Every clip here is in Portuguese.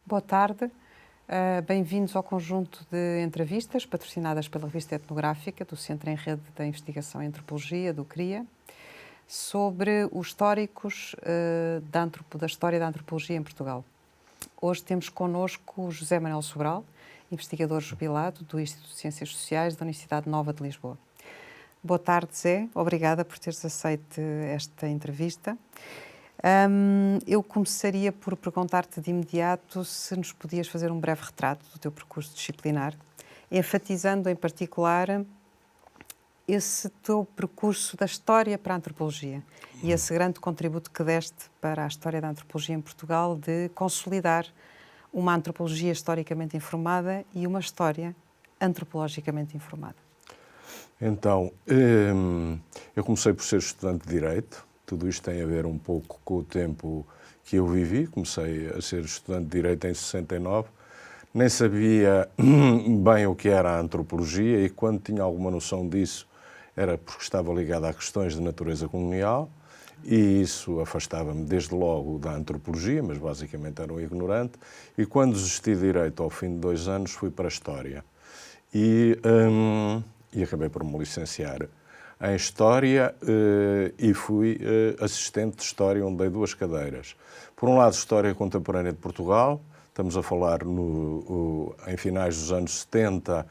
Boa tarde, bem-vindos ao conjunto de entrevistas patrocinadas pela revista etnográfica do Centro em Rede da Investigação em Antropologia, do CRIA, sobre os históricos da história da antropologia em Portugal. Hoje temos connosco José Manuel Sobral, investigador jubilado do Instituto de Ciências Sociais da Universidade Nova de Lisboa. Boa tarde, Zé. Obrigada por teres aceito esta entrevista. Eu começaria por perguntar-te de imediato se nos podias fazer um breve retrato do teu percurso disciplinar, enfatizando em particular esse teu percurso da história para a antropologia e esse grande contributo que deste para a história da antropologia em Portugal de consolidar uma antropologia historicamente informada e uma história antropologicamente informada. Então, eu comecei por ser estudante de Direito. Tudo isto tem a ver um pouco com o tempo que eu vivi. Comecei a ser estudante de Direito em 69. Nem sabia bem o que era a antropologia e quando tinha alguma noção disso era porque estava ligado a questões de natureza colonial e isso afastava-me desde logo da antropologia, mas basicamente era um ignorante. E quando desisti de Direito ao fim de 2 anos fui para a História e acabei por me licenciar em História e fui assistente de História, onde dei 2 cadeiras. Por um lado, História Contemporânea de Portugal, estamos a falar em finais dos anos 70,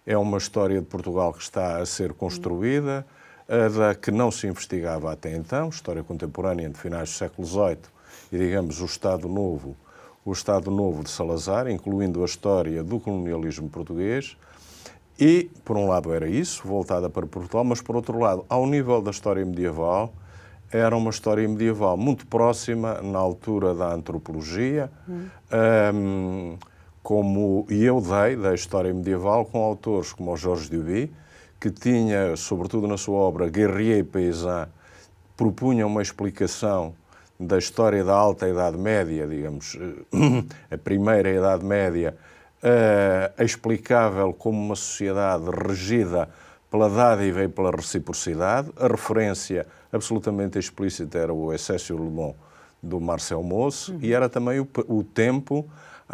é uma história de Portugal que está a ser construída, da que não se investigava até então, História Contemporânea de finais do século XVIII e, digamos, o Estado Novo de Salazar, incluindo a história do colonialismo português. E, por um lado, era isso, voltada para Portugal, mas, por outro lado, ao nível da história medieval, era uma história medieval muito próxima, na altura da antropologia, e eu dei da história medieval com autores como o Georges Duby, que tinha, sobretudo na sua obra Guerrier et Paysan, propunha uma explicação da história da Alta Idade Média, digamos, a primeira Idade Média, explicável como uma sociedade regida pela dádiva e pela reciprocidade. A referência absolutamente explícita era o Excessio-Le Bon, do Marcel Mauss, e era também o tempo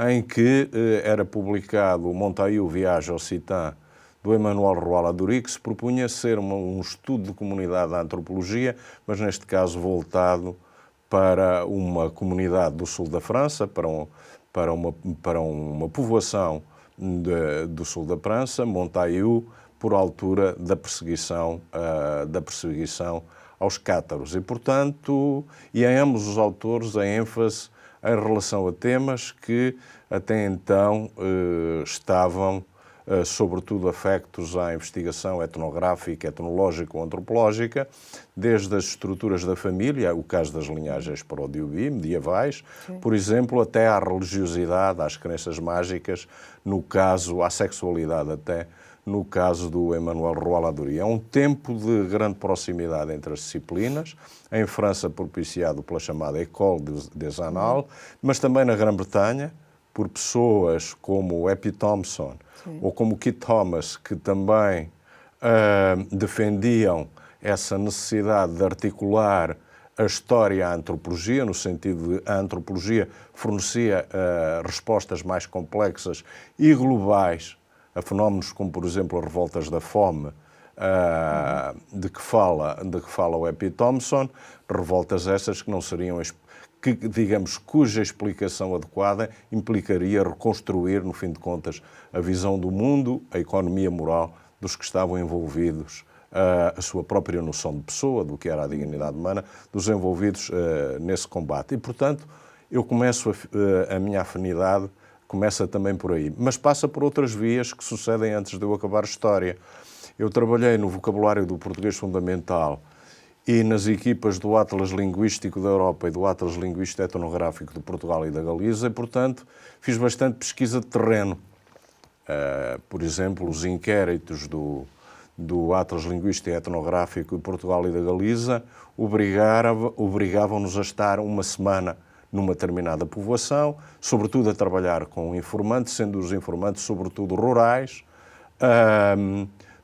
em que era publicado o Montaigu Viage Occitan, do Emmanuel Roy-Ladurie, que se propunha ser um estudo de comunidade da antropologia, mas neste caso voltado para uma comunidade do sul da França, para uma povoação do sul da França, Montaigu, por altura da perseguição aos cátaros. E, portanto, em ambos os autores a ênfase em relação a temas que até então estavam sobretudo afectos à investigação etnográfica, etnológica ou antropológica, desde as estruturas da família, o caso das linhagens para o Duby, medievais, por exemplo, até à religiosidade, às crenças mágicas, no caso, à sexualidade até, no caso do Emmanuel Roy-Ladurie. É um tempo de grande proximidade entre as disciplinas, em França propiciado pela chamada École des Annales, mas também na Grã-Bretanha, por pessoas como o Epi Thompson ou como Kit Thomas, que também defendiam essa necessidade de articular a história à antropologia, no sentido de a antropologia fornecia respostas mais complexas e globais a fenómenos como, por exemplo, as revoltas da fome, de que fala o Epi Thompson, revoltas essas que não seriam, digamos, cuja explicação adequada implicaria reconstruir, no fim de contas, a visão do mundo, a economia moral dos que estavam envolvidos, a sua própria noção de pessoa, do que era a dignidade humana, dos envolvidos nesse combate. E, portanto, a minha afinidade começa também por aí. Mas passa por outras vias que sucedem antes de eu acabar a história. Eu trabalhei no vocabulário do português fundamental e nas equipas do Atlas Linguístico da Europa e do Atlas Linguístico Etnográfico de Portugal e da Galiza, e, portanto, fiz bastante pesquisa de terreno. Por exemplo, os inquéritos do Atlas Linguístico Etnográfico de Portugal e da Galiza obrigavam-nos a estar uma semana numa determinada povoação, sobretudo a trabalhar com informantes, sendo os informantes sobretudo rurais,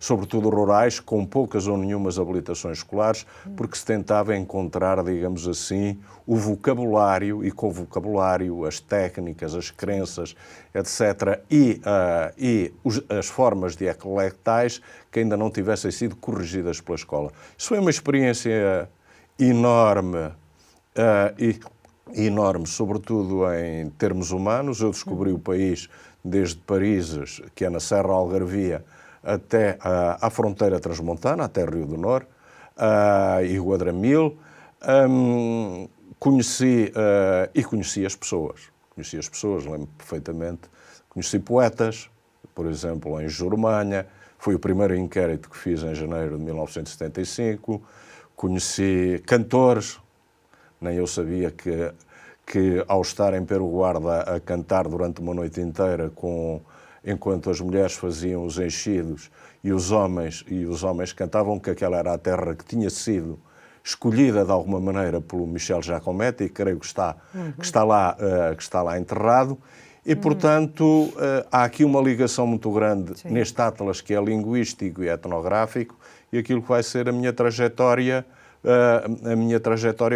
sobretudo rurais, com poucas ou nenhumas habilitações escolares, porque se tentava encontrar, digamos assim, o vocabulário, e com o vocabulário as técnicas, as crenças, etc., e as formas dialectais que ainda não tivessem sido corrigidas pela escola. Isso foi uma experiência enorme, enorme, sobretudo em termos humanos. Eu descobri o país desde Parizes, que é na Serra Algarvia, até à fronteira transmontana, até Rio do Nor, e Guadramil. Conheci as pessoas. Conheci as pessoas, lembro perfeitamente. Conheci poetas, por exemplo, em Jurumanha. Foi o primeiro inquérito que fiz em janeiro de 1975. Conheci cantores. Nem eu sabia que ao estar em Peruguarda a cantar durante uma noite inteira, enquanto as mulheres faziam os enchidos e os homens cantavam, que aquela era a terra que tinha sido escolhida de alguma maneira pelo Michel Giacometti, e creio que está lá enterrado. E, portanto, há aqui uma ligação muito grande neste atlas que é linguístico e etnográfico e aquilo que vai ser a minha trajetória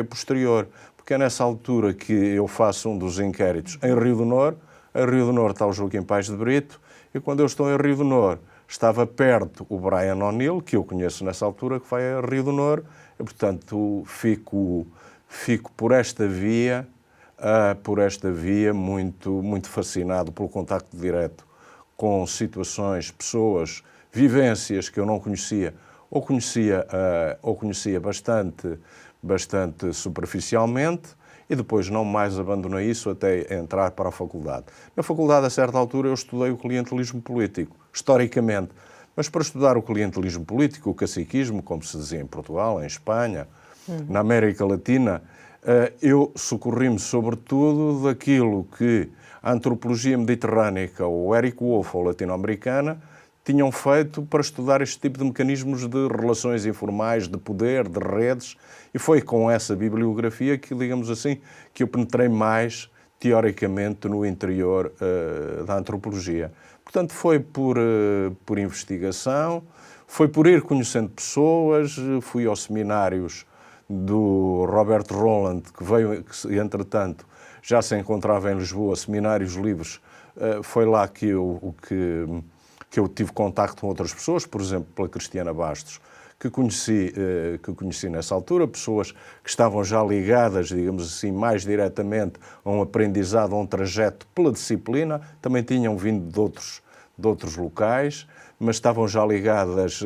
posterior. Porque é nessa altura que eu faço um dos inquéritos em Rio do Nor. Em Rio do Nor está o Joaquim Paes de Brito, e quando eu estou em Rio do Nor, estava perto o Brian O'Neill, que eu conheço nessa altura, que vai a Rio do Nor, e, portanto, fico por esta via muito, muito fascinado pelo contacto direto com situações, pessoas, vivências que eu não conhecia, ou conhecia bastante superficialmente, e depois não mais abandonei isso até entrar para a faculdade. Na faculdade, a certa altura, eu estudei o clientelismo político, historicamente, mas para estudar o clientelismo político, o caciquismo, como se dizia em Portugal, em Espanha, na América Latina, eu socorri-me sobretudo daquilo que a antropologia mediterrânica, ou Eric Wolff, ou latino-americana, tinham feito para estudar este tipo de mecanismos de relações informais, de poder, de redes, e foi com essa bibliografia que, digamos assim, que eu penetrei mais teoricamente no interior da antropologia. Portanto, foi por investigação, foi por ir conhecendo pessoas, fui aos seminários do Robert Roland, que entretanto já se encontrava em Lisboa, seminários livres. Foi lá que eu tive contacto com outras pessoas, por exemplo, pela Cristiana Bastos, que conheci nessa altura, pessoas que estavam já ligadas, digamos assim, mais diretamente a um aprendizado, a um trajeto pela disciplina, também tinham vindo de outros locais, mas estavam já ligadas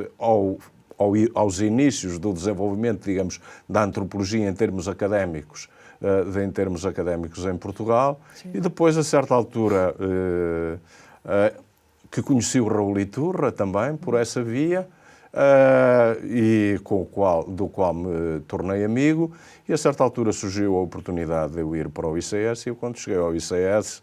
aos inícios do desenvolvimento, digamos, da antropologia em termos académicos em Portugal. Sim. E depois, a certa altura, que conheci o Raul Iturra também, por essa via, e do qual me tornei amigo, e a certa altura surgiu a oportunidade de eu ir para o ICS, e eu, quando cheguei ao ICS,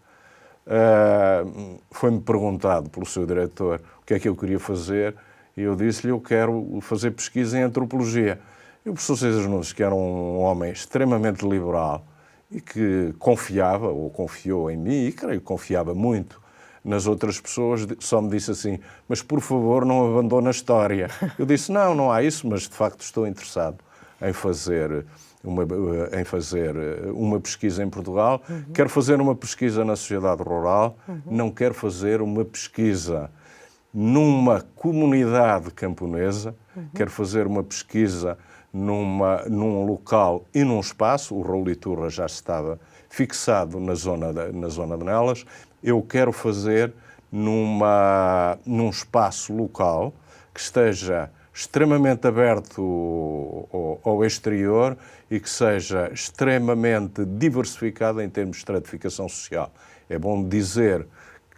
foi-me perguntado pelo seu diretor o que é que eu queria fazer, e eu disse-lhe: eu quero fazer pesquisa em antropologia. E o professor César Nunes, que era um homem extremamente liberal e que confiou em mim, e creio que confiava muito nas outras pessoas, só me disse assim: mas por favor não abandone a história. Eu disse: não há isso, mas de facto estou interessado em fazer uma pesquisa em Portugal. Quero fazer uma pesquisa na sociedade rural, não quero fazer uma pesquisa numa comunidade camponesa, quero fazer uma pesquisa num local e num espaço. O Raul Iturra já estava fixado na zona de Nelas. Eu quero fazer num espaço local que esteja extremamente aberto ao exterior e que seja extremamente diversificado em termos de estratificação social. É bom dizer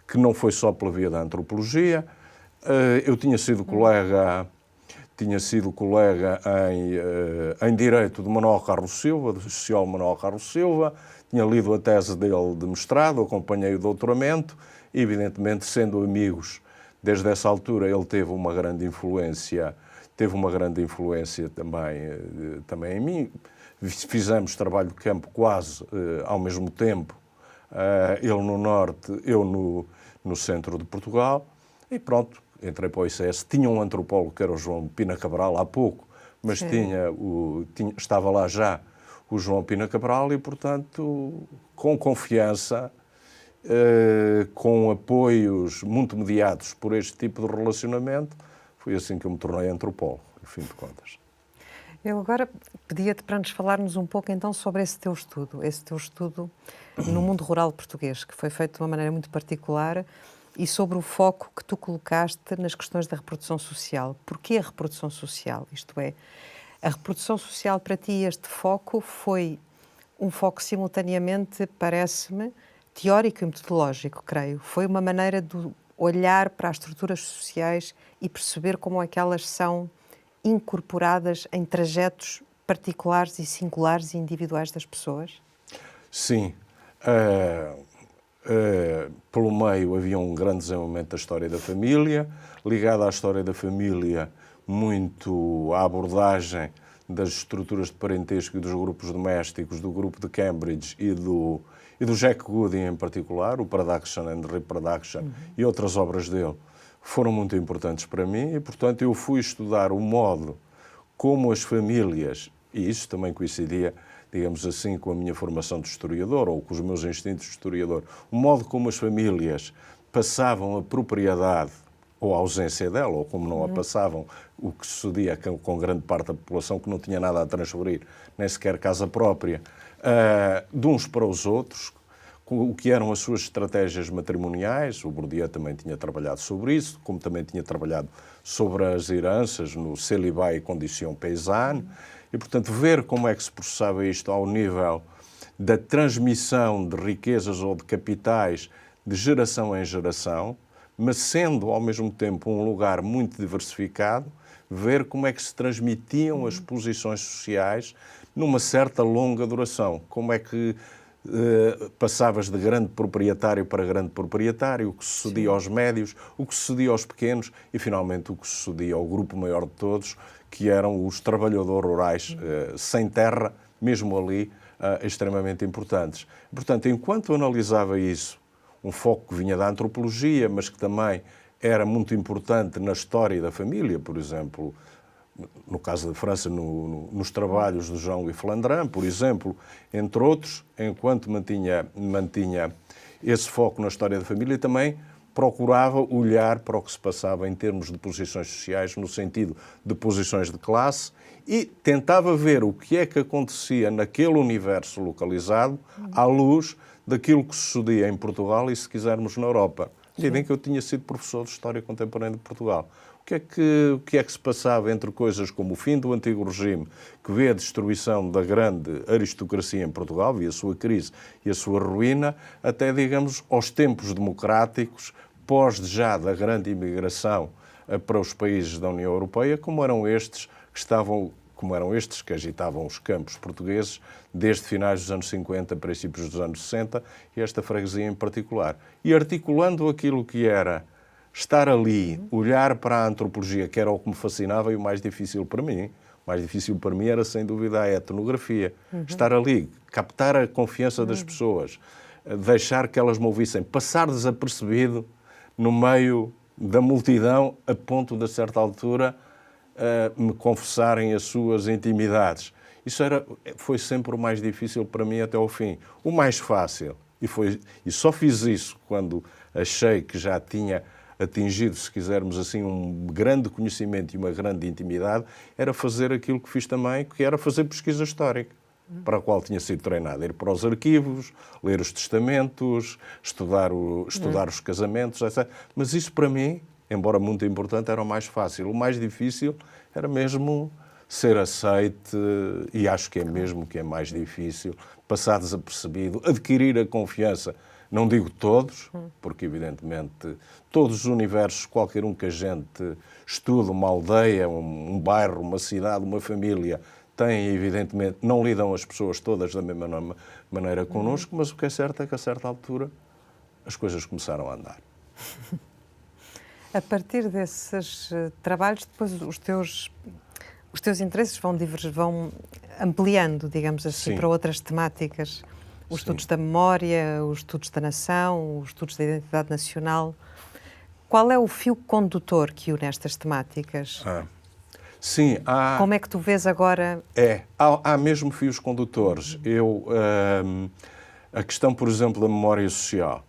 que não foi só pela via da antropologia. Eu tinha sido colega em Direito de Manuel Carlos Silva, do sociólogo Manuel Carlos Silva, tinha lido a tese dele de mestrado, acompanhei o doutoramento, e, evidentemente, sendo amigos desde essa altura, ele teve uma grande influência também em mim. Fizemos trabalho de campo quase ao mesmo tempo, ele no norte, eu no centro de Portugal, e pronto, entrei para o ICS, tinha um antropólogo que era o João Pina Cabral, há pouco, mas estava lá já o João Pina Cabral e, portanto, com confiança, com apoios muito mediados por este tipo de relacionamento, foi assim que eu me tornei antropólogo, no fim de contas. Eu agora pedia-te para nos falarmos um pouco então sobre esse teu estudo no mundo rural português, que foi feito de uma maneira muito particular, e sobre o foco que tu colocaste nas questões da reprodução social. Porquê a reprodução social? Isto é, a reprodução social para ti, este foco, foi um foco simultaneamente, parece-me, teórico e metodológico, creio. Foi uma maneira de olhar para as estruturas sociais e perceber como é que elas são incorporadas em trajetos particulares e singulares e individuais das pessoas? Sim. Pelo meio havia um grande desenvolvimento da história da família, ligado à história da família, muito à abordagem das estruturas de parentesco e dos grupos domésticos, do grupo de Cambridge e do Jack Goody em particular, o Production and Reproduction e outras obras dele, foram muito importantes para mim e, portanto, eu fui estudar o modo como as famílias, e isso também coincidia, digamos assim, com a minha formação de historiador ou com os meus instintos de historiador, o modo como as famílias passavam a propriedade ou a ausência dela, ou como não a passavam, o que sucedia com grande parte da população que não tinha nada a transferir, nem sequer casa própria, de uns para os outros, o que eram as suas estratégias matrimoniais. O Bourdieu também tinha trabalhado sobre isso, como também tinha trabalhado sobre as heranças no Célibat et Conditions Paysannes, e, portanto, ver como é que se processava isto ao nível da transmissão de riquezas ou de capitais de geração em geração, mas sendo, ao mesmo tempo, um lugar muito diversificado, ver como é que se transmitiam as posições sociais numa certa longa duração. Como é que passavas de grande proprietário para grande proprietário, o que sucedia aos médios, o que sucedia aos pequenos e, finalmente, o que sucedia ao grupo maior de todos, que eram os trabalhadores rurais sem terra, mesmo ali, extremamente importantes. Portanto, enquanto analisava isso, um foco que vinha da antropologia, mas que também era muito importante na história da família, por exemplo, no caso da França, nos trabalhos de Jean-Louis Flandrin, por exemplo, entre outros, enquanto mantinha esse foco na história da família, também procurava olhar para o que se passava em termos de posições sociais, no sentido de posições de classe, e tentava ver o que é que acontecia naquele universo localizado à luz daquilo que sucedia em Portugal e, se quisermos, na Europa. Dizem que eu tinha sido professor de História Contemporânea de Portugal. O que é que se passava entre coisas como o fim do antigo regime, que vê a destruição da grande aristocracia em Portugal, vê a sua crise e a sua ruína, até, digamos, aos tempos democráticos, pós já da grande imigração para os países da União Europeia, como eram estes que agitavam os campos portugueses desde finais dos anos 50, princípios dos anos 60, e esta freguesia em particular. E articulando aquilo que era estar ali, olhar para a antropologia, que era o que me fascinava e o mais difícil para mim. O mais difícil para mim era, sem dúvida, a etnografia. Estar ali, captar a confiança das pessoas, deixar que elas me ouvissem, passar desapercebido no meio da multidão, a ponto de, a certa altura, me confessarem as suas intimidades. Isso foi sempre o mais difícil para mim até ao fim. O mais fácil, e só fiz isso quando achei que já tinha atingido, se quisermos assim, um grande conhecimento e uma grande intimidade, era fazer aquilo que fiz também, que era fazer pesquisa histórica, para a qual tinha sido treinado. Ir para os arquivos, ler os testamentos, estudar os casamentos, etc. Mas isso para mim, embora muito importante, era o mais fácil. O mais difícil era mesmo ser aceite, e acho que é mesmo que é mais difícil, passar desapercebido, adquirir a confiança. Não digo todos, porque evidentemente todos os universos, qualquer um que a gente estuda, uma aldeia, um bairro, uma cidade, uma família, tem, evidentemente, não lidam as pessoas todas da mesma maneira connosco, mas o que é certo é que a certa altura as coisas começaram a andar. A partir desses trabalhos, depois os teus interesses vão ampliando, digamos assim, para outras temáticas. Os estudos da memória, os estudos da nação, os estudos da identidade nacional. Qual é o fio condutor que une estas temáticas? Sim, Como é que tu vês agora? Há mesmo fios condutores. A questão, por exemplo, da memória social.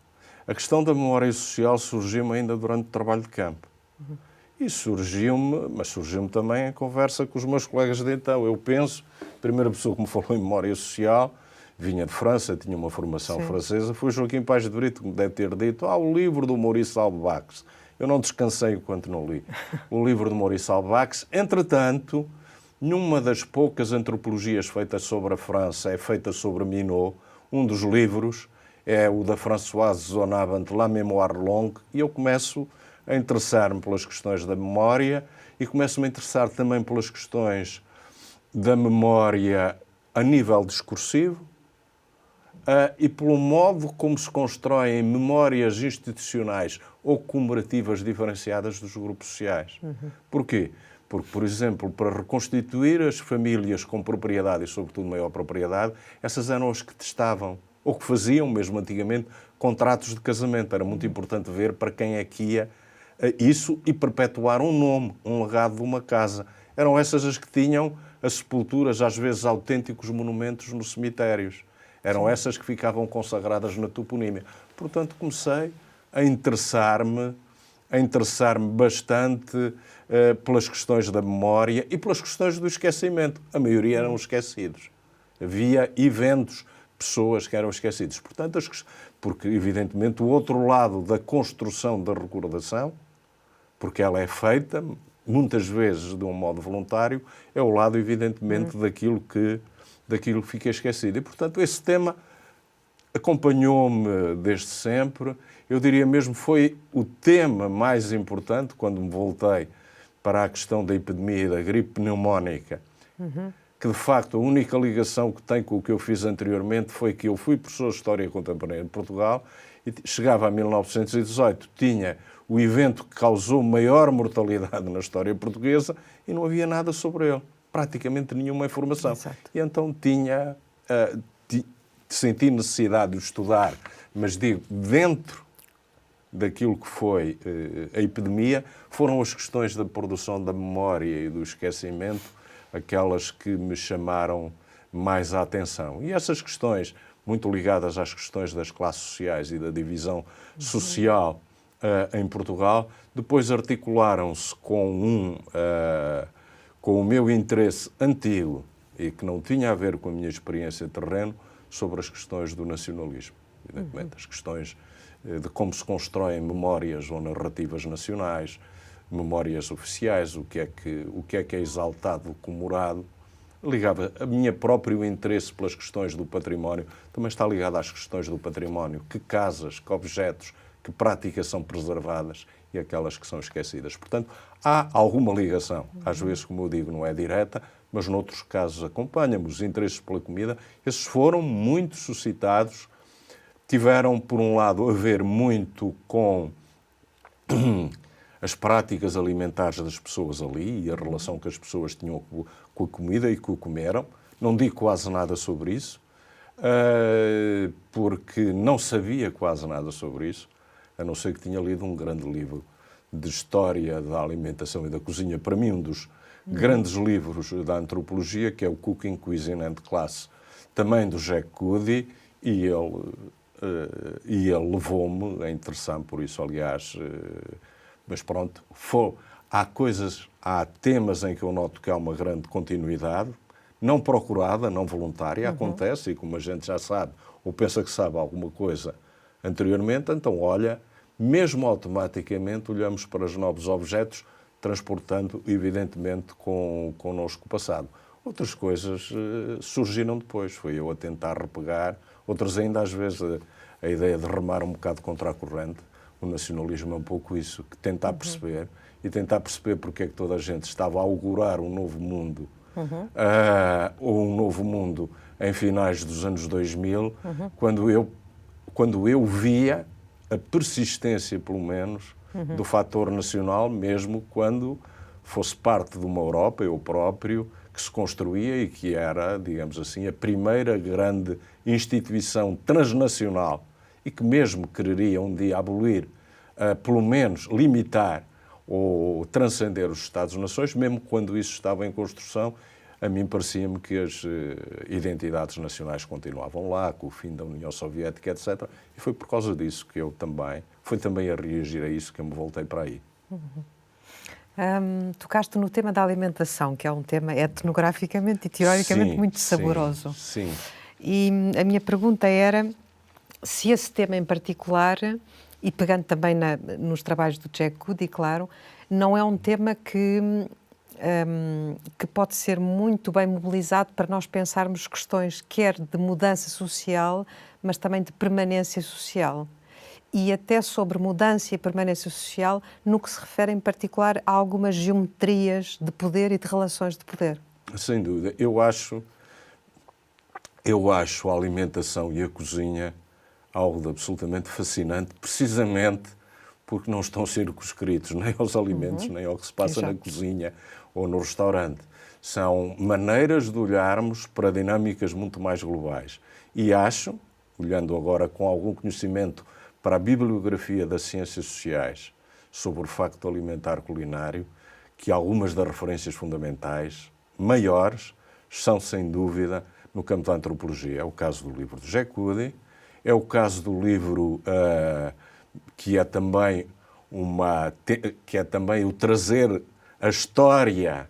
A questão da memória social surgiu-me ainda durante o trabalho de campo. E surgiu-me também em conversa com os meus colegas de então. Eu penso, a primeira pessoa que me falou em memória social, vinha de França, tinha uma formação francesa, foi Joaquim Paes de Brito, que me deve ter dito, o livro do Maurice Albax. Eu não descansei enquanto não li. O livro do Maurice Albax. Entretanto, numa das poucas antropologias feitas sobre a França, é feita sobre Minot, um dos livros é o da Françoise Zonabant, La Mémoire Longue, e eu começo a interessar-me pelas questões da memória e começo-me a interessar também pelas questões da memória a nível discursivo e pelo modo como se constroem memórias institucionais ou comemorativas diferenciadas dos grupos sociais. Porquê? Porque, por exemplo, para reconstituir as famílias com propriedade e, sobretudo, maior propriedade, essas eram as que testavam, ou que faziam, mesmo antigamente, contratos de casamento. Era muito importante ver para quem é que ia isso e perpetuar um nome, um legado de uma casa. Eram essas as que tinham as sepulturas, às vezes autênticos monumentos nos cemitérios. Eram essas que ficavam consagradas na toponímia. Portanto, comecei a interessar-me bastante pelas questões da memória e pelas questões do esquecimento. A maioria eram esquecidos. Havia eventos, pessoas que eram esquecidas. Portanto, porque, evidentemente, o outro lado da construção da recordação, porque ela é feita, muitas vezes de um modo voluntário, é o lado, evidentemente, daquilo que fica esquecido. E, portanto, esse tema acompanhou-me desde sempre. Eu diria mesmo foi o tema mais importante quando me voltei para a questão da epidemia e da gripe pneumónica, que, de facto, a única ligação que tem com o que eu fiz anteriormente foi que eu fui professor de História Contemporânea de Portugal e chegava a 1918, tinha o evento que causou maior mortalidade na história portuguesa e não havia nada sobre ele, praticamente nenhuma informação. Exato. E então senti necessidade de estudar, mas digo, dentro daquilo que foi a epidemia, foram as questões da produção da memória e do esquecimento aquelas que me chamaram mais a atenção. E essas questões, muito ligadas às questões das classes sociais e da divisão social em Portugal, depois articularam-se com o meu interesse antigo e que não tinha a ver com a minha experiência de terreno sobre as questões do nacionalismo. Evidentemente, as questões de como se constroem memórias ou narrativas nacionais, memórias oficiais, o que é exaltado, comemorado, ligado a meu próprio interesse pelas questões do património, também está ligado às questões do património, que casas, que objetos, que práticas são preservadas e aquelas que são esquecidas. Portanto, há alguma ligação, às vezes, como eu digo, não é direta, mas noutros casos acompanha-me. Os interesses pela comida, esses foram muito suscitados, tiveram, por um lado, a ver muito com as práticas alimentares das pessoas ali e a relação que as pessoas tinham com a comida e que o comeram. Não digo quase nada sobre isso, porque não sabia quase nada sobre isso, a não ser que tinha lido um grande livro de história da alimentação e da cozinha, para mim um dos grandes livros da antropologia, que é o Cooking, Cuisine and Class, também do Jack Goody, e ele levou-me a interessar-me por isso, aliás. Mas pronto, há temas em que eu noto que há uma grande continuidade, não procurada, não voluntária, acontece, e como a gente já sabe, ou pensa que sabe alguma coisa anteriormente, então olha, mesmo automaticamente olhamos para os novos objetos, transportando, evidentemente, connosco o passado. Outras coisas surgiram depois, foi eu a tentar repegar, outras ainda às vezes a ideia de remar um bocado contra a corrente. O nacionalismo é um pouco isso, que tentar perceber, e tentar perceber porque é que toda a gente estava a augurar um novo mundo, ou um novo mundo em finais dos anos 2000, quando eu via a persistência, pelo menos, do fator nacional, mesmo quando fosse parte de uma Europa, eu próprio, que se construía e que era, digamos assim, a primeira grande instituição transnacional e que mesmo quereria um dia abolir pelo menos, limitar ou transcender os Estados-nações, mesmo quando isso estava em construção. A mim parecia-me que as identidades nacionais continuavam lá, com o fim da União Soviética, etc. E foi por causa disso que eu também, foi também a reagir a isso que eu me voltei para aí. Tocaste no tema da alimentação, que é um tema etnograficamente e teoricamente muito saboroso. Sim. E a minha pergunta era se esse tema em particular, e pegando também nos trabalhos do Jack Goody, claro, não é um tema que pode ser muito bem mobilizado para nós pensarmos questões quer de mudança social, mas também de permanência social. E até sobre mudança e permanência social no que se refere em particular a algumas geometrias de poder e de relações de poder. Sem dúvida. Eu acho a alimentação e a cozinha algo de absolutamente fascinante, precisamente porque não estão circunscritos nem aos alimentos, nem ao que se passa na cozinha ou no restaurante. São maneiras de olharmos para dinâmicas muito mais globais. E acho, olhando agora com algum conhecimento para a bibliografia das ciências sociais sobre o facto alimentar culinário, que algumas das referências fundamentais, maiores, são sem dúvida no campo da antropologia. É o caso do livro de Jack Goody, é o caso do livro que é também o trazer a história,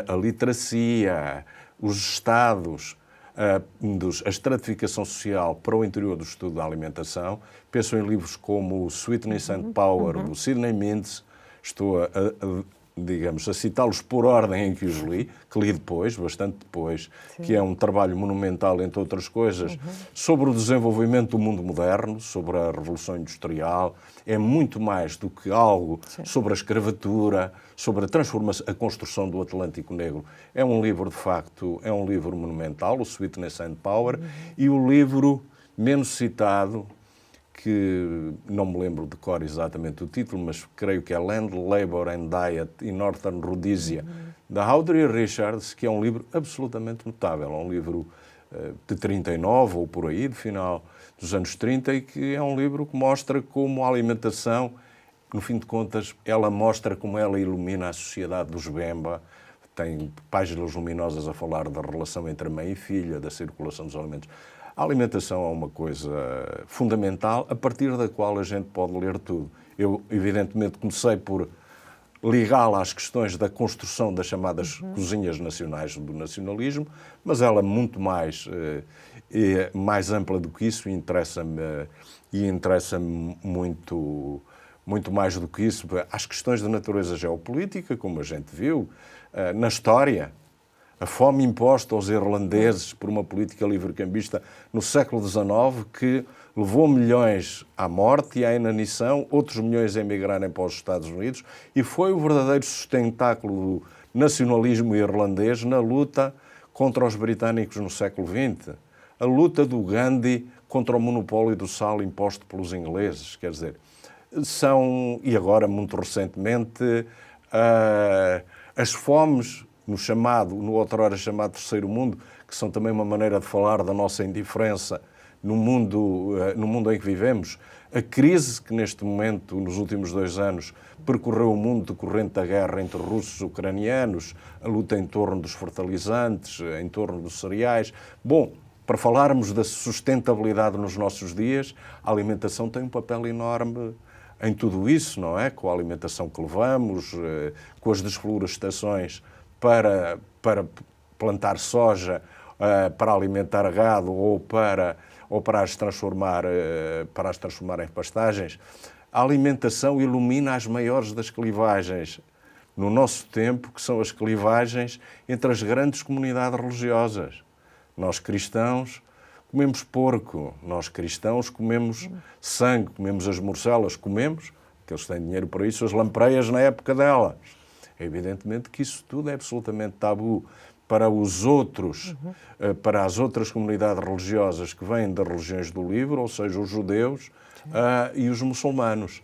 a literacia, os estados, a estratificação social para o interior do estudo da alimentação. Penso em livros como Sweetness and Power, do Sidney Mintz. Estou a citá-los por ordem em que os li, que li depois, bastante depois, que é um trabalho monumental, entre outras coisas, sobre o desenvolvimento do mundo moderno, sobre a Revolução Industrial. É muito mais do que algo sobre a escravatura, sobre a transformação, a construção do Atlântico Negro. É um livro, de facto, é um livro monumental, o Sweetness and Power, e o livro menos citado, que não me lembro de cor exatamente o título, mas creio que é Land, Labor and Diet in Northern Rhodesia, da Audrey Richards, que é um livro absolutamente notável. É um livro de 39 ou por aí, de final dos anos 30, e que é um livro que mostra como a alimentação, no fim de contas, ela mostra como ela ilumina a sociedade dos Bemba. Tem páginas luminosas a falar da relação entre mãe e filha, da circulação dos alimentos. A alimentação é uma coisa fundamental, a partir da qual a gente pode ler tudo. Eu, evidentemente, comecei por ligá-la às questões da construção das chamadas cozinhas nacionais do nacionalismo, mas ela é muito mais ampla do que isso e interessa-me muito mais do que isso. Às questões de natureza geopolítica, como a gente viu, na história. A fome imposta aos irlandeses por uma política livre-cambista no século XIX que levou milhões à morte e à inanição, outros milhões a emigrarem para os Estados Unidos, e foi o verdadeiro sustentáculo do nacionalismo irlandês na luta contra os britânicos no século XX. A luta do Gandhi contra o monopólio do sal imposto pelos ingleses, quer dizer, e agora, muito recentemente, as fomes no outrora chamado Terceiro Mundo, que são também uma maneira de falar da nossa indiferença no mundo em que vivemos. A crise que neste momento, nos últimos 2 anos, percorreu o mundo decorrente da guerra entre russos e ucranianos, a luta em torno dos fertilizantes, em torno dos cereais. Bom, para falarmos da sustentabilidade nos nossos dias, a alimentação tem um papel enorme em tudo isso, não é? Com a alimentação que levamos, com as desflorestações para plantar soja, para alimentar gado ou para as transformar em pastagens. A alimentação ilumina as maiores das clivagens no nosso tempo, que são as clivagens entre as grandes comunidades religiosas. Nós cristãos comemos porco, nós cristãos comemos sangue, comemos as morcelas, comemos, que eles têm dinheiro para isso, as lampreias na época delas. É evidentemente que isso tudo é absolutamente tabu para os outros, para as outras comunidades religiosas que vêm das religiões do livro, ou seja, os judeus e os muçulmanos.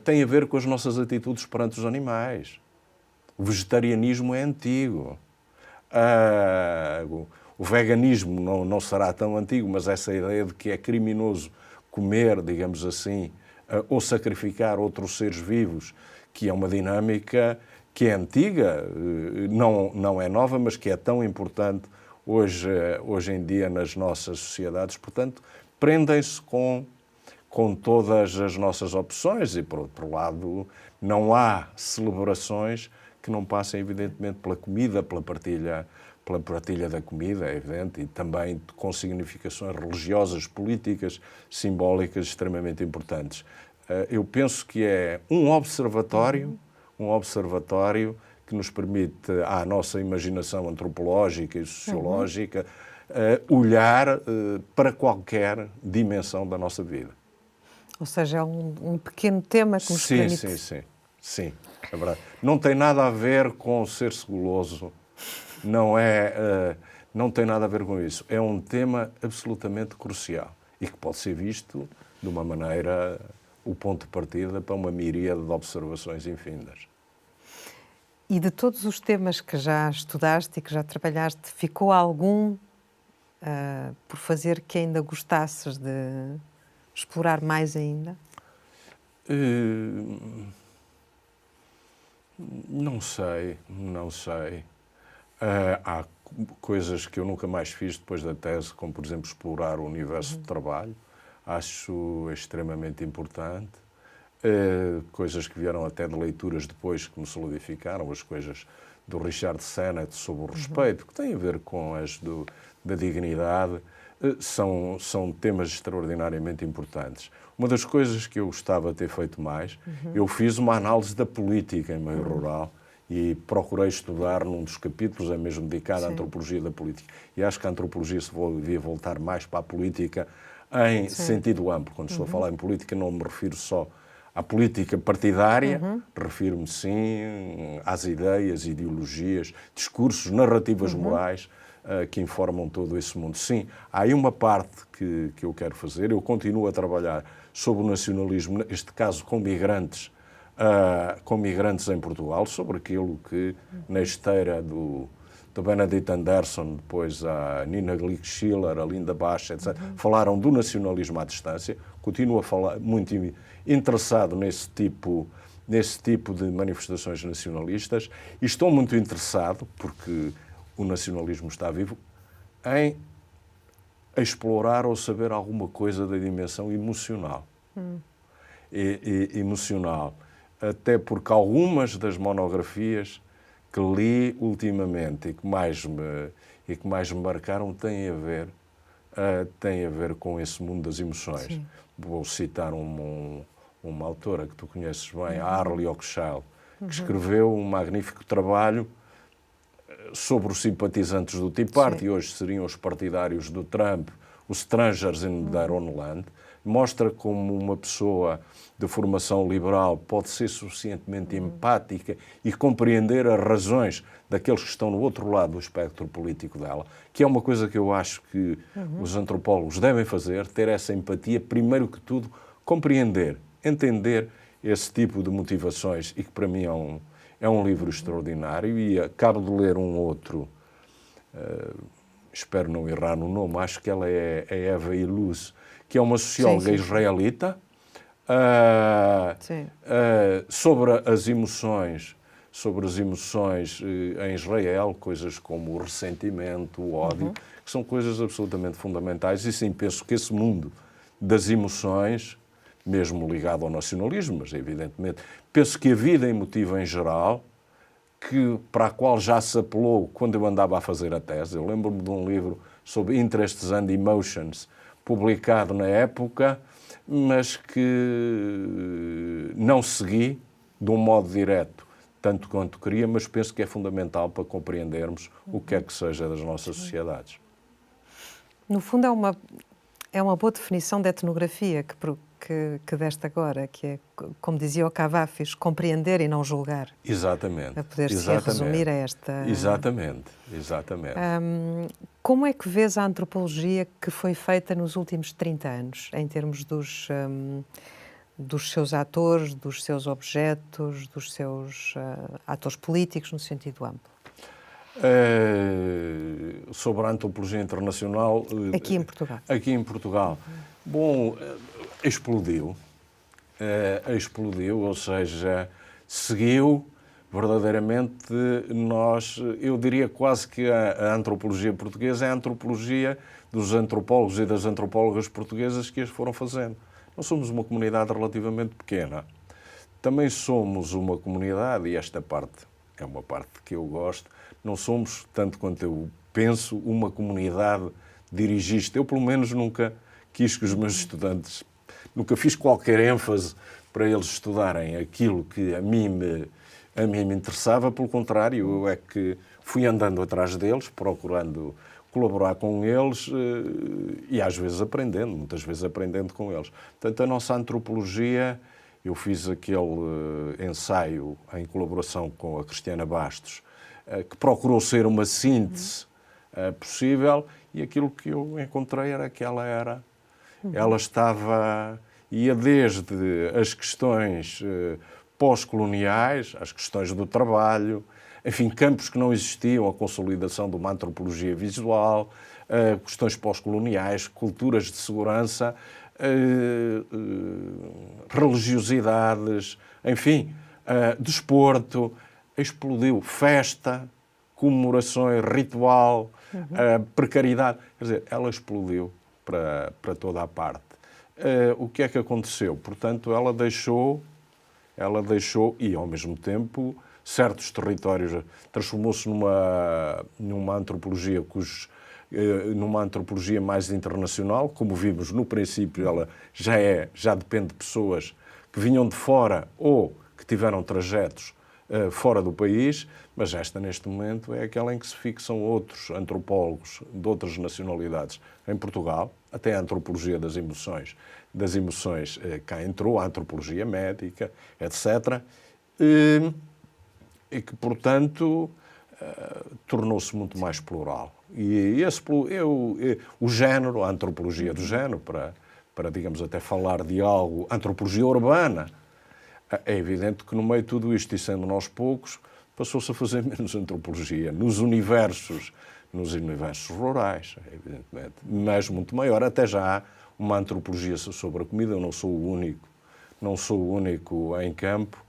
Tem a ver com as nossas atitudes perante os animais. O vegetarianismo é antigo. O veganismo não será tão antigo, mas essa ideia de que é criminoso comer, digamos assim, ou sacrificar outros seres vivos, que é uma dinâmica que é antiga, não é nova, mas que é tão importante hoje em dia nas nossas sociedades. Portanto, prendem-se com todas as nossas opções e, por outro lado, não há celebrações que não passem, evidentemente, pela comida, pela partilha da comida, é evidente, e também com significações religiosas, políticas, simbólicas extremamente importantes. Eu penso que é um observatório que nos permite, à nossa imaginação antropológica e sociológica, olhar para qualquer dimensão da nossa vida. Ou seja, é um pequeno tema que nos permite... Sim, é verdade. Não tem nada a ver com ser-se guloso, não tem nada a ver com isso. É um tema absolutamente crucial e que pode ser visto de uma maneira, o ponto de partida para uma miríade de observações infindas. E de todos os temas que já estudaste e que já trabalhaste, ficou algum por fazer que ainda gostasses de explorar mais ainda? Não sei. Há coisas que eu nunca mais fiz depois da tese, como, por exemplo, explorar o universo de trabalho. Acho extremamente importante. Coisas que vieram até de leituras depois que me solidificaram, as coisas do Richard Sennett sobre o respeito, que têm a ver com as da dignidade, são temas extraordinariamente importantes. Uma das coisas que eu gostava de ter feito mais, eu fiz uma análise da política em meio rural e procurei estudar num dos capítulos, é mesmo dedicado à antropologia da política. E acho que a antropologia se devia voltar mais para a política em sentido amplo. Quando estou a falar em política, não me refiro só à política partidária, refiro-me sim às ideias, ideologias, discursos, narrativas morais que informam todo esse mundo. Sim, há aí uma parte que eu quero fazer. Eu continuo a trabalhar sobre o nacionalismo, neste caso com migrantes em Portugal, sobre aquilo que na esteira do Benedict Anderson, depois a Nina Glick-Schiller, a Linda Basch, etc., falaram do nacionalismo à distância. Continuo a falar muito interessado nesse tipo de manifestações nacionalistas e estou muito interessado, porque o nacionalismo está vivo, em explorar ou saber alguma coisa da dimensão emocional. Emocional. Até porque algumas das monografias que li ultimamente e que mais me marcaram têm a ver com esse mundo das emoções. Sim. Vou citar uma autora que tu conheces bem, a Arlie Hochschild, que escreveu um magnífico trabalho sobre os simpatizantes do Tea Party, hoje seriam os partidários do Trump, os Strangers in their own land. Mostra como uma pessoa de formação liberal pode ser suficientemente empática e compreender as razões daqueles que estão no outro lado do espectro político dela, que é uma coisa que eu acho que os antropólogos devem fazer, ter essa empatia, primeiro que tudo, compreender, entender esse tipo de motivações e que para mim é um livro extraordinário. E acabo de ler um outro, espero não errar no nome, acho que ela é Eva Illouz, que é uma socióloga israelita, sobre as emoções em Israel, coisas como o ressentimento, o ódio, que são coisas absolutamente fundamentais. E sim, penso que esse mundo das emoções, mesmo ligado ao nacionalismo, mas evidentemente, penso que a vida emotiva em geral, para a qual já se apelou quando eu andava a fazer a tese. Eu lembro-me de um livro sobre Interests and Emotions, publicado na época, mas que não segui de um modo direto, tanto quanto queria, mas penso que é fundamental para compreendermos o que é que seja das nossas sociedades. No fundo, é uma boa definição de etnografia que deste agora, que é, como dizia o Cavafis, compreender e não julgar. Exatamente. A poder-se resumir a esta... Exatamente. Como é que vês a antropologia que foi feita nos últimos 30 anos, em termos dos seus atores, dos seus objetos, dos seus atores políticos, no sentido amplo? Sobre a antropologia internacional... Aqui em Portugal. Bom, explodiu. explodiu, ou seja, seguiu verdadeiramente eu diria quase que a antropologia portuguesa é a antropologia dos antropólogos e das antropólogas portuguesas que as foram fazendo. Nós somos uma comunidade relativamente pequena. Também somos uma comunidade, e esta parte é uma parte que eu gosto, não somos, tanto quanto eu penso, uma comunidade dirigista. Eu, pelo menos, nunca quis que os meus estudantes, nunca fiz qualquer ênfase para eles estudarem aquilo que a mim me interessava. Pelo contrário, eu é que fui andando atrás deles, procurando colaborar com eles e às vezes aprendendo, muitas vezes aprendendo com eles. Portanto, a nossa antropologia, eu fiz aquele ensaio em colaboração com a Cristiana Bastos, que procurou ser uma síntese possível, e aquilo que eu encontrei era que ela ia desde as questões pós-coloniais, as questões do trabalho, enfim, campos que não existiam, a consolidação de uma antropologia visual, questões pós-coloniais, culturas de segurança, religiosidades, enfim, desporto, explodiu, festa, comemorações, ritual, precariedade. Quer dizer, ela explodiu para toda a parte. O que é que aconteceu? Portanto, ela deixou e, ao mesmo tempo, certos territórios, transformou-se numa antropologia numa antropologia mais internacional. Como vimos no princípio, ela já depende de pessoas que vinham de fora ou que tiveram trajetos fora do país, mas esta, neste momento, é aquela em que se fixam outros antropólogos de outras nacionalidades em Portugal, até a antropologia das emoções cá entrou, a antropologia médica, etc., e que, portanto, tornou-se muito mais plural. E o género, a antropologia do género, para, digamos, até falar de algo, antropologia urbana, é evidente que no meio de tudo isto, e sendo nós poucos, passou-se a fazer menos antropologia nos universos rurais, evidentemente, mas muito maior. Até já há uma antropologia sobre a comida. Eu não sou o único em campo,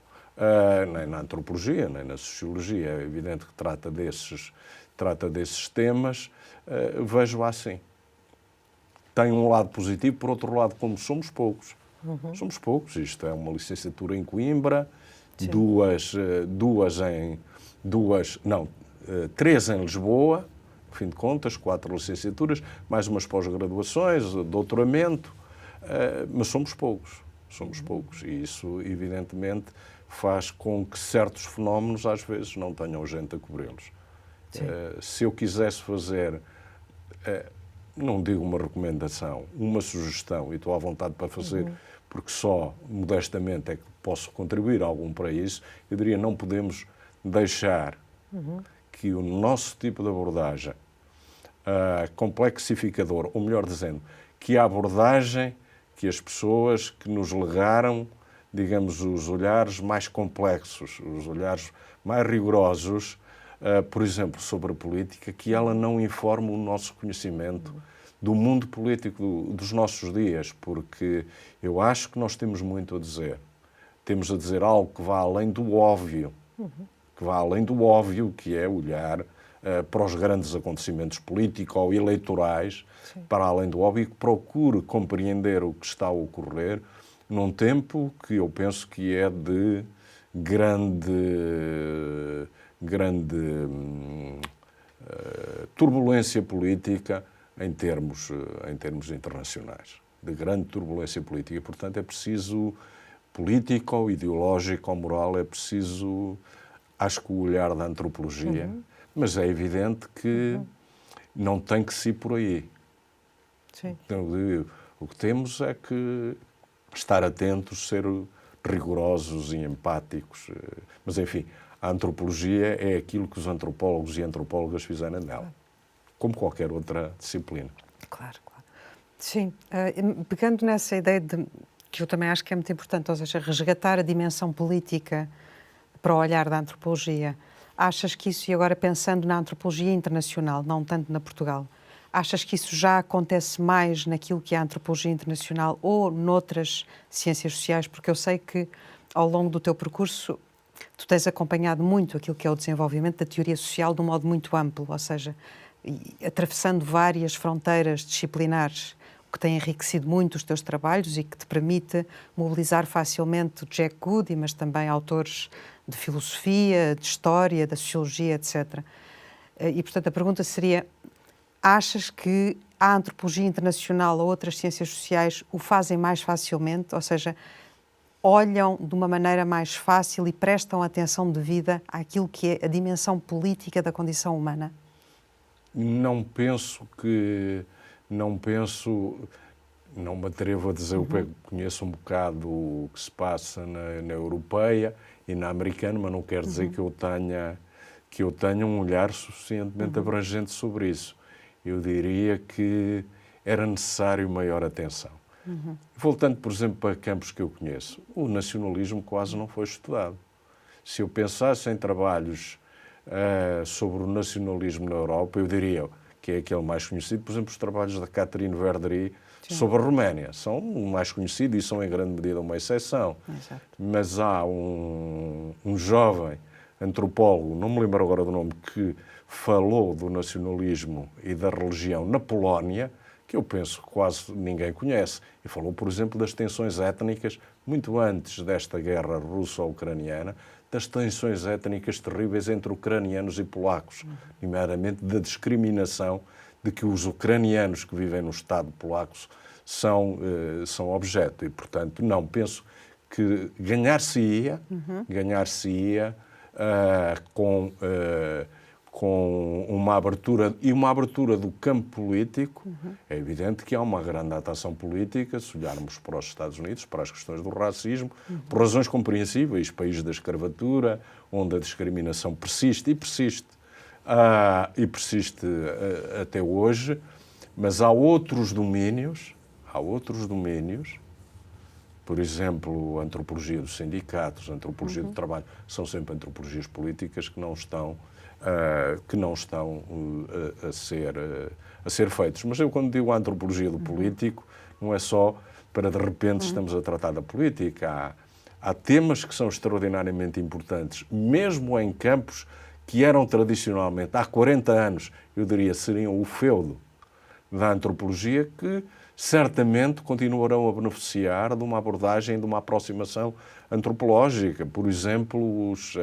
nem na antropologia, nem na sociologia. É evidente que trata desses temas. Vejo assim. Tem um lado positivo, por outro lado, como somos poucos. Somos poucos. Isto é uma licenciatura em Coimbra, três em Lisboa, no fim de contas, 4 licenciaturas, mais umas pós-graduações, doutoramento, mas somos poucos. E isso, evidentemente, faz com que certos fenómenos, às vezes, não tenham gente a cobri-los. Se eu quisesse fazer, não digo uma recomendação, uma sugestão, e estou à vontade para fazer, porque só modestamente é que posso contribuir algum para isso, eu diria: não podemos deixar que o nosso tipo de abordagem complexificador, ou melhor dizendo, que a abordagem que as pessoas que nos legaram, digamos, os olhares mais complexos, os olhares mais rigorosos, por exemplo, sobre a política, que ela não informe o nosso conhecimento do mundo político dos nossos dias, porque eu acho que nós temos muito a dizer. Temos a dizer algo que vá além do óbvio, que é olhar para os grandes acontecimentos político-eleitorais, para além do óbvio, que procure compreender o que está a ocorrer num tempo que eu penso que é de grande turbulência política em termos internacionais, de grande turbulência política. Portanto, é preciso político, ideológico, moral, é preciso, acho que o olhar da antropologia, mas é evidente que não tem que ser por aí. Sim. Então, o que temos é que estar atentos, ser rigorosos e empáticos. Mas, enfim, a antropologia é aquilo que os antropólogos e antropólogas fizeram nela, como qualquer outra disciplina. Claro. Sim. Pegando nessa ideia que eu também acho que é muito importante, ou seja, resgatar a dimensão política para o olhar da antropologia, achas que isso, e agora pensando na antropologia internacional, não tanto na Portugal, Achas que isso já acontece mais naquilo que é a antropologia internacional ou noutras ciências sociais? Porque eu sei que, ao longo do teu percurso, tu tens acompanhado muito aquilo que é o desenvolvimento da teoria social de um modo muito amplo, ou seja, atravessando várias fronteiras disciplinares, o que tem enriquecido muito os teus trabalhos e que te permite mobilizar facilmente o Jack Goody, mas também autores de filosofia, de história, da sociologia, etc. E, portanto, a pergunta seria: achas que a antropologia internacional ou outras ciências sociais o fazem mais facilmente, ou seja, olham de uma maneira mais fácil e prestam atenção devida àquilo que é a dimensão política da condição humana? Não me atrevo a dizer, eu conheço um bocado o que se passa na europeia e na americana, mas não quer dizer que eu tenha um olhar suficientemente abrangente sobre isso. Eu diria que era necessário maior atenção. Voltando, por exemplo, para campos que eu conheço, o nacionalismo quase não foi estudado. Se eu pensasse em trabalhos sobre o nacionalismo na Europa, eu diria que é aquele mais conhecido, por exemplo, os trabalhos da Catherine Verdery sobre a Roménia. São o mais conhecido e são, em grande medida, uma exceção. Exato. Mas há um jovem antropólogo, não me lembro agora do nome, que falou do nacionalismo e da religião na Polónia, que eu penso que quase ninguém conhece. E falou, por exemplo, das tensões étnicas, muito antes desta guerra russo-ucraniana, das tensões étnicas terríveis entre ucranianos e polacos, nomeadamente da discriminação de que os ucranianos que vivem no Estado polaco são objeto. E, portanto, não, penso que ganhar-se-ia com uma abertura do campo político. É evidente que há uma grande atuação política, se olharmos para os Estados Unidos, para as questões do racismo, por razões compreensíveis, país da escravatura, onde a discriminação persiste até hoje, mas há outros domínios, por exemplo, a antropologia dos sindicatos, a antropologia do trabalho, são sempre antropologias políticas que não estão a ser feitos. Mas eu, quando digo a antropologia do político, não é só para, de repente, estamos a tratar da política. Há temas que são extraordinariamente importantes, mesmo em campos que eram tradicionalmente, há 40 anos, eu diria, seriam o feudo da antropologia, que certamente continuarão a beneficiar de uma abordagem, de uma aproximação antropológica. Por exemplo, os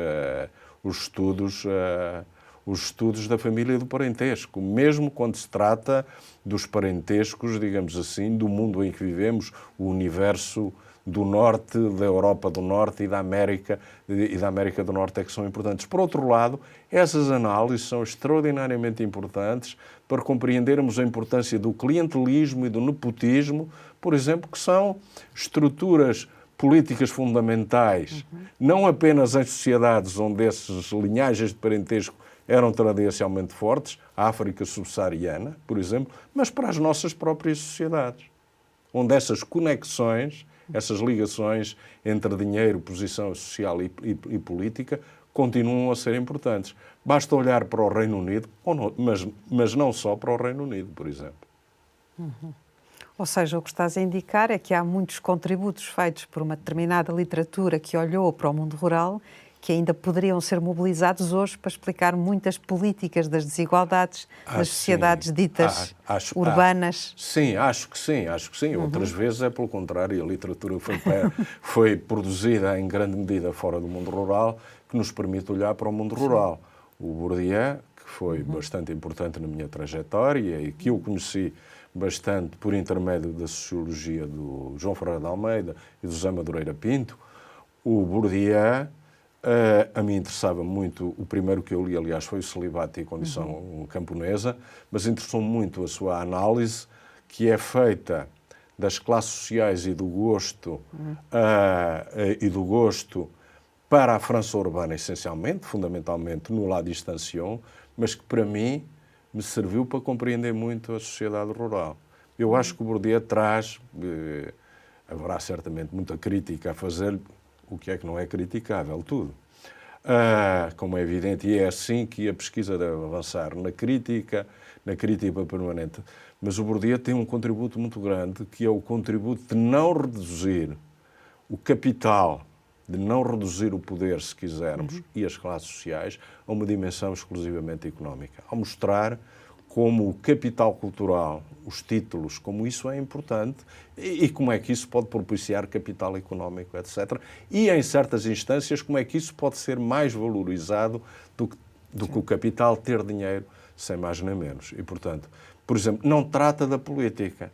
estudos da família e do parentesco, mesmo quando se trata dos parentescos, digamos assim, do mundo em que vivemos, o universo do Norte, da Europa do Norte e da América do Norte é que são importantes. Por outro lado, essas análises são extraordinariamente importantes para compreendermos a importância do clientelismo e do nepotismo, por exemplo, que são estruturas políticas fundamentais, não apenas em sociedades onde essas linhagens de parentesco eram tradicionalmente fortes, a África subsaariana, por exemplo, mas para as nossas próprias sociedades, onde essas conexões, essas ligações entre dinheiro, posição social e política continuam a ser importantes. Basta olhar para o Reino Unido, mas não só para o Reino Unido, por exemplo. Ou seja, o que estás a indicar é que há muitos contributos feitos por uma determinada literatura que olhou para o mundo rural que ainda poderiam ser mobilizados hoje para explicar muitas políticas das desigualdades nas sociedades ditas urbanas. Sim, acho que sim. Outras vezes é pelo contrário, a literatura foi produzida em grande medida fora do mundo rural, que nos permite olhar para o mundo rural. O Bourdieu, que foi bastante importante na minha trajetória e que eu conheci bastante por intermédio da sociologia do João Ferreira de Almeida e do José Madureira Pinto, o Bourdieu, a mim interessava muito, o primeiro que eu li, aliás, foi o Celibato e a Condição Camponesa, mas interessou muito a sua análise, que é feita das classes sociais e do gosto, para a França urbana, essencialmente, fundamentalmente no La Distension, mas que para mim me serviu para compreender muito a sociedade rural. Eu acho que o Bourdieu traz, haverá certamente muita crítica a fazer, o que é que não é criticável? Tudo. como é evidente, e é assim que a pesquisa deve avançar, na crítica permanente. Mas o Bourdieu tem um contributo muito grande, que é o contributo de não reduzir o capital, de não reduzir o poder, se quisermos, e as classes sociais a uma dimensão exclusivamente económica. Ao mostrar como o capital cultural, os títulos, como isso é importante e como é que isso pode propiciar capital económico, etc. E, em certas instâncias, como é que isso pode ser mais valorizado do que o capital ter dinheiro, sem mais nem menos. E, portanto, por exemplo, não trata da política.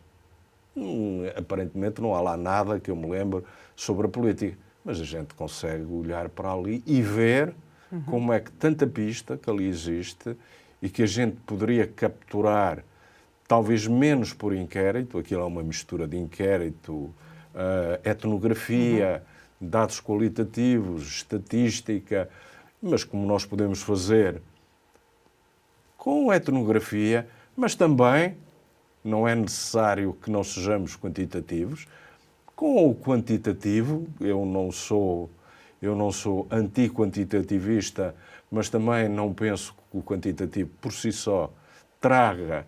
Aparentemente não há lá nada que eu me lembre sobre a política, mas a gente consegue olhar para ali e ver como é que tanta pista que ali existe e que a gente poderia capturar, talvez menos por inquérito, aquilo é uma mistura de inquérito, etnografia, dados qualitativos, estatística, mas como nós podemos fazer com etnografia, mas também não é necessário que não sejamos quantitativos. Com o quantitativo, eu não sou anti-quantitativista, mas também não penso que o quantitativo por si só traga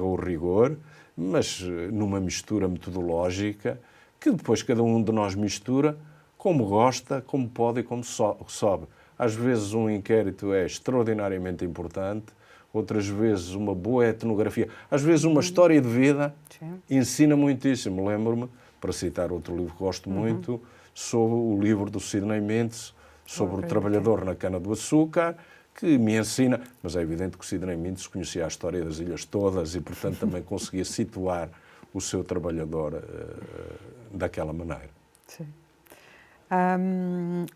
o rigor, mas numa mistura metodológica que depois cada um de nós mistura como gosta, como pode e como sobe. Às vezes um inquérito é extraordinariamente importante, outras vezes uma boa etnografia, às vezes uma história de vida ensina muitíssimo. Lembro-me, para citar outro livro que gosto muito, sobre o livro do Sidney Mintz, sobre o trabalhador na cana-do-açúcar, que me ensina, mas é evidente que o Sidney Mintz conhecia a história das ilhas todas e, portanto, também conseguia situar o seu trabalhador daquela maneira. Sim.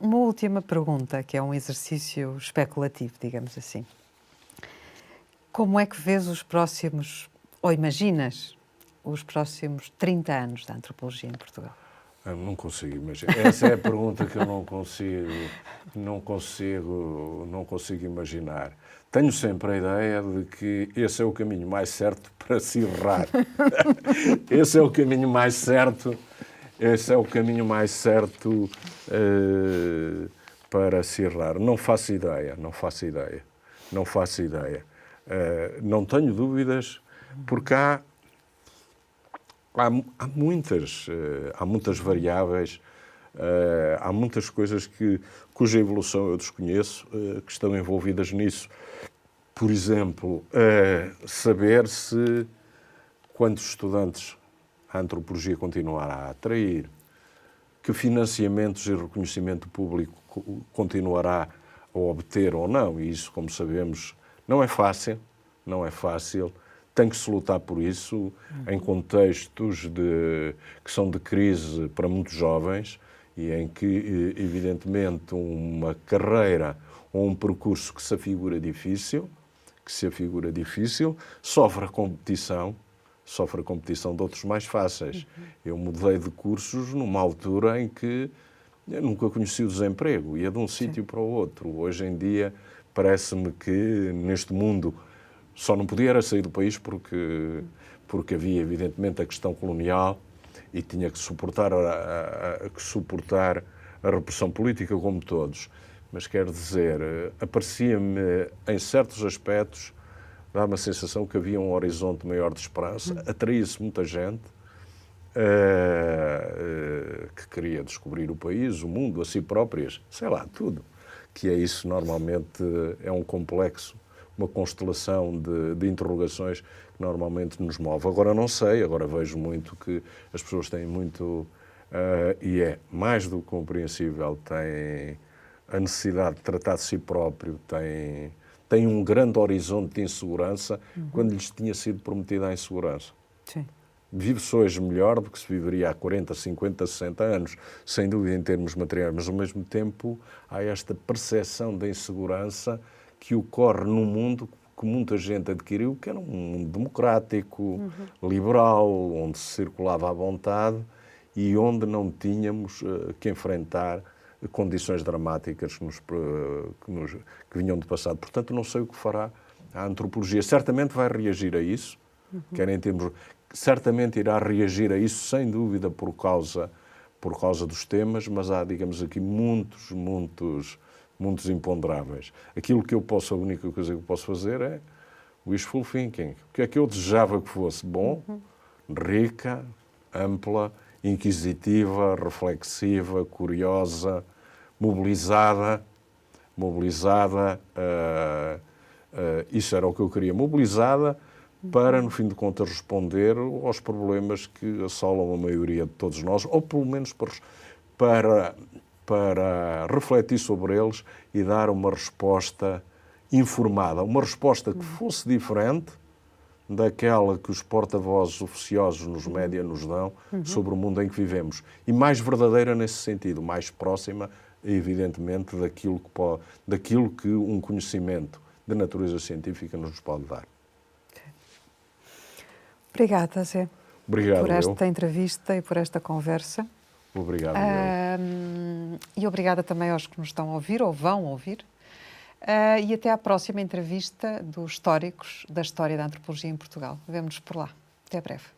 Uma última pergunta, que é um exercício especulativo, digamos assim. Como é que vês os próximos, ou imaginas, os próximos 30 anos da antropologia em Portugal? Eu não consigo imaginar. Essa é a pergunta que eu não consigo imaginar. Tenho sempre a ideia de que esse é o caminho mais certo para se errar. Esse é o caminho mais certo para se errar. Não faço ideia. Não tenho dúvidas, porque há muitas variáveis, há muitas coisas cuja evolução eu desconheço, que estão envolvidas nisso. Por exemplo, saber se quantos estudantes a antropologia continuará a atrair, que financiamentos e reconhecimento público continuará a obter ou não. E isso, como sabemos, não é fácil. Tem que se lutar por isso em contextos que são de crise para muitos jovens e em que, evidentemente, uma carreira ou um percurso que se afigura difícil, sofre a competição de outros mais fáceis. Eu mudei de cursos numa altura em que eu nunca conheci o desemprego, ia de um sítio para o outro. Hoje em dia, parece-me que neste mundo só não podia era sair do país porque havia, evidentemente, a questão colonial e tinha que suportar a repressão política como todos. Mas quero dizer, aparecia-me, em certos aspectos, dá-me a sensação que havia um horizonte maior de esperança, atraía-se muita gente que queria descobrir o país, o mundo, a si próprias, sei lá, tudo. Que é isso, normalmente, é um complexo, uma constelação de interrogações que normalmente nos move. Agora não sei, agora vejo muito que as pessoas têm muito, e é mais do que compreensível, têm a necessidade de tratar de si próprio, têm um grande horizonte de insegurança quando lhes tinha sido prometida a insegurança. Sim. Vive-se hoje melhor do que se viveria há 40, 50, 60 anos, sem dúvida em termos materiais, mas ao mesmo tempo há esta percepção da insegurança que ocorre num mundo que muita gente adquiriu, que era um mundo democrático, liberal, onde se circulava à vontade e onde não tínhamos que enfrentar condições dramáticas que vinham do passado. Portanto, não sei o que fará a antropologia. Certamente vai reagir a isso, certamente irá reagir a isso, sem dúvida, por causa por causa dos temas, mas há, digamos aqui, muitos imponderáveis. Aquilo que eu posso, a única coisa que eu posso fazer é wishful thinking. O que é que eu desejava que fosse bom, rica, ampla, inquisitiva, reflexiva, curiosa, mobilizada, isso era o que eu queria, mobilizada para, no fim de contas, responder aos problemas que assolam a maioria de todos nós, ou pelo menos para refletir sobre eles e dar uma resposta informada, uma resposta que fosse diferente daquela que os porta-vozes oficiosos nos média nos dão sobre o mundo em que vivemos. E mais verdadeira nesse sentido, mais próxima, evidentemente, daquilo que um conhecimento de natureza científica nos pode dar. Obrigada, Zé. Obrigado, por esta entrevista e por esta conversa. Obrigado, e obrigada também aos que nos estão a ouvir ou vão ouvir. E até à próxima entrevista dos históricos da história da antropologia em Portugal. Vemo-nos por lá. Até breve.